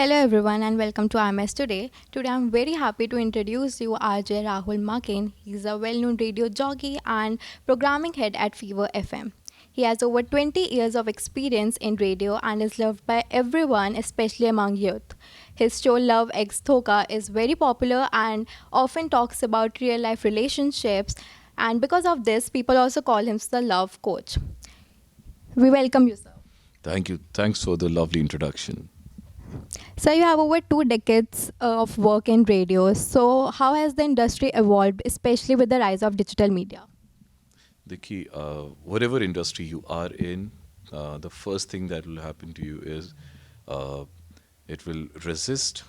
Hello everyone and welcome to IMS Today. Today I'm very happy to introduce you RJ Rahul Makin. He's a well-known radio jockey and programming head at Fever FM. He has over 20 years of experience in radio and is loved by everyone, especially among youth. His show Love X Thoka is very popular and often talks about real-life relationships, and because of this people also call him the love coach. We welcome you, sir. Thank you. Thanks for the lovely introduction. So you have over 2 decades of work in radio. So how has the industry evolved, especially with the rise of digital media? The key, whatever industry you are in, the first thing that will happen to you is uh, it will resist,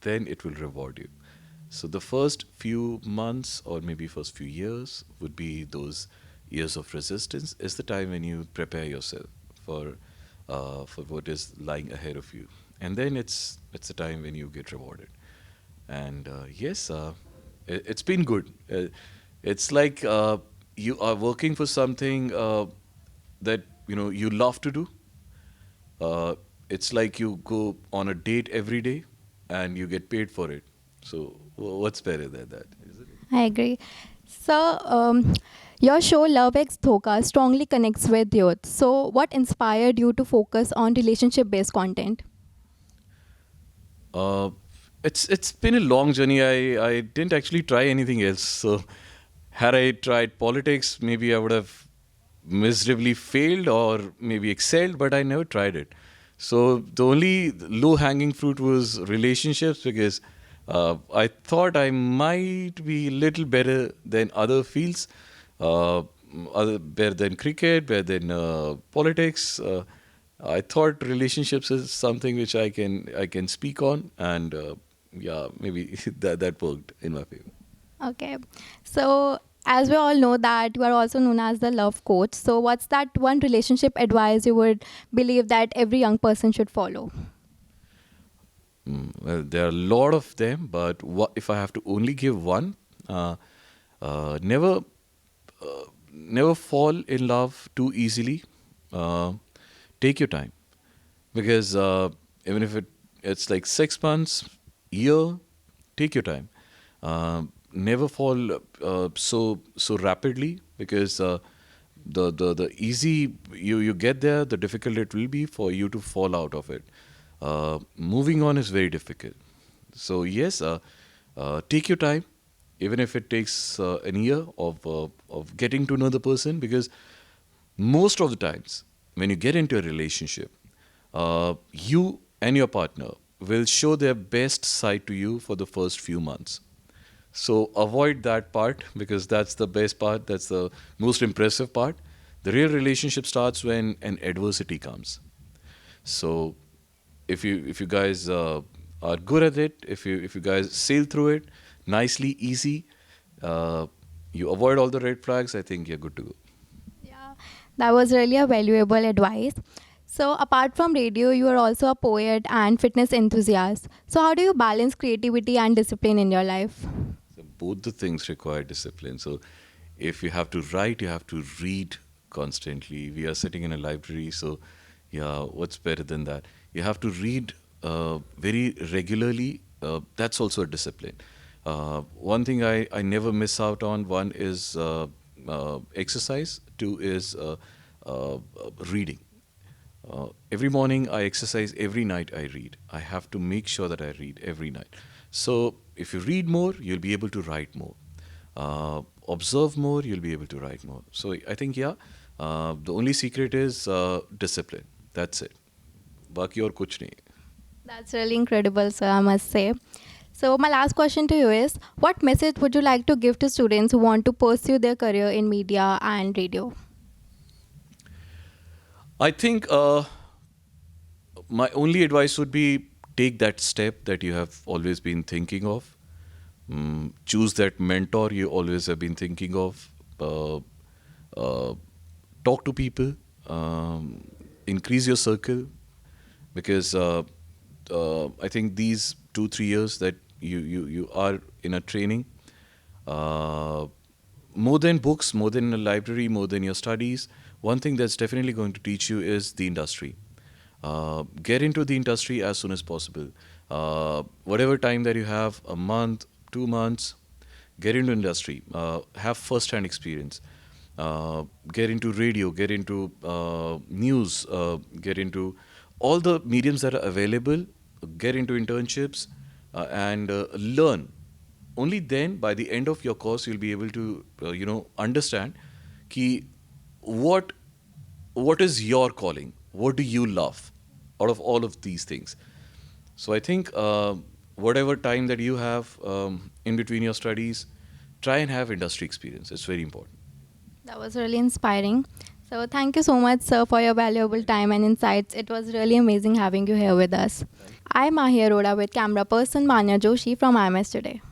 then it will reward you. So the first few months or maybe first few years would be those years of resistance. Is the time when you prepare yourself for for what is lying ahead of you, and then it's the time when you get rewarded. And yes, it's been good. It's like you are working for something that you love to do. Uh, it's like you go on a date every day, and you get paid for it. So what's better than that? Isn't it? I agree. So your show Love X Thoka strongly connects with youth. So what inspired you to focus on relationship-based content? Uh, it's been a long journey. I didn't actually try anything else. So had I tried politics, maybe I would have miserably failed or maybe excelled, but I never tried it. So the only low hanging fruit was relationships because I thought I might be a little better than other fields, uh, better than cricket, better than politics. I thought relationships is something which I can speak on, and yeah, maybe that worked in my favor. Okay. So as we all know that you are also known as the love coach. So what's that one relationship advice you would believe that every young person should follow? Well, there are a lot of them, but if I have to only give one, uh, never, never fall in love too easily. Uh, Take your time because even if it's like 6 months, year, take your time. Never fall so rapidly because the easy you get there, the difficult it will be for you to fall out of it. Moving on is very difficult. So yes, take your time, even if it takes an year of getting to know the person, because most of the times when you get into a relationship, you and your partner will show their best side to you for the first few months. So avoid that part because that's the best part. That's the most impressive part. The real relationship starts when an adversity comes. So if you guys are good at it, if you guys sail through it nicely, easy, uh, you avoid all the red flags. I think you're good to go. Yeah, that was really a valuable advice. So, apart from radio, you are also a poet and fitness enthusiast. So, how do you balance creativity and discipline in your life? So both the things require discipline. So if you have to write, you have to read constantly. We are sitting in a library, so yeah, what's better than that? You have to read very regularly. That's also a discipline. One thing I never miss out on, one is exercise, two is reading. Every morning I exercise, every night I read. I have to make sure that I read every night. So if you read more, you'll be able to write more. Observe more, you'll be able to write more. So I think, yeah, the only secret is discipline. That's it. Baki aur kuch nahi. That's really incredible, sir, I must say. So, my last question to you is what message would you like to give to students who want to pursue their career in media and radio? I think my only advice would be take that step that you have always been thinking of. Choose that mentor you always have been thinking of. Uh, Talk to people. Increase your circle because I think these 2 3 years that you are in a training, uh, more than books, more than a library, more than your studies, one thing that's definitely going to teach you is the industry. Get into the industry as soon as possible. Whatever time that you have, a month, 2 months, get into industry. Have first-hand experience. Get into radio, get into news, get into all the mediums that are available. Get into internships and learn. Only then, by the end of your course, you'll be able to understand ki what what is your calling, what do you love out of all of these things. So I think whatever time that you have in between your studies, try and have industry experience. It's very important. That was really inspiring. So, thank you so much, sir, for your valuable time and insights. It was really amazing having you here with us. I'm Mahia Arora with camera person Manya Joshi from IMS Today.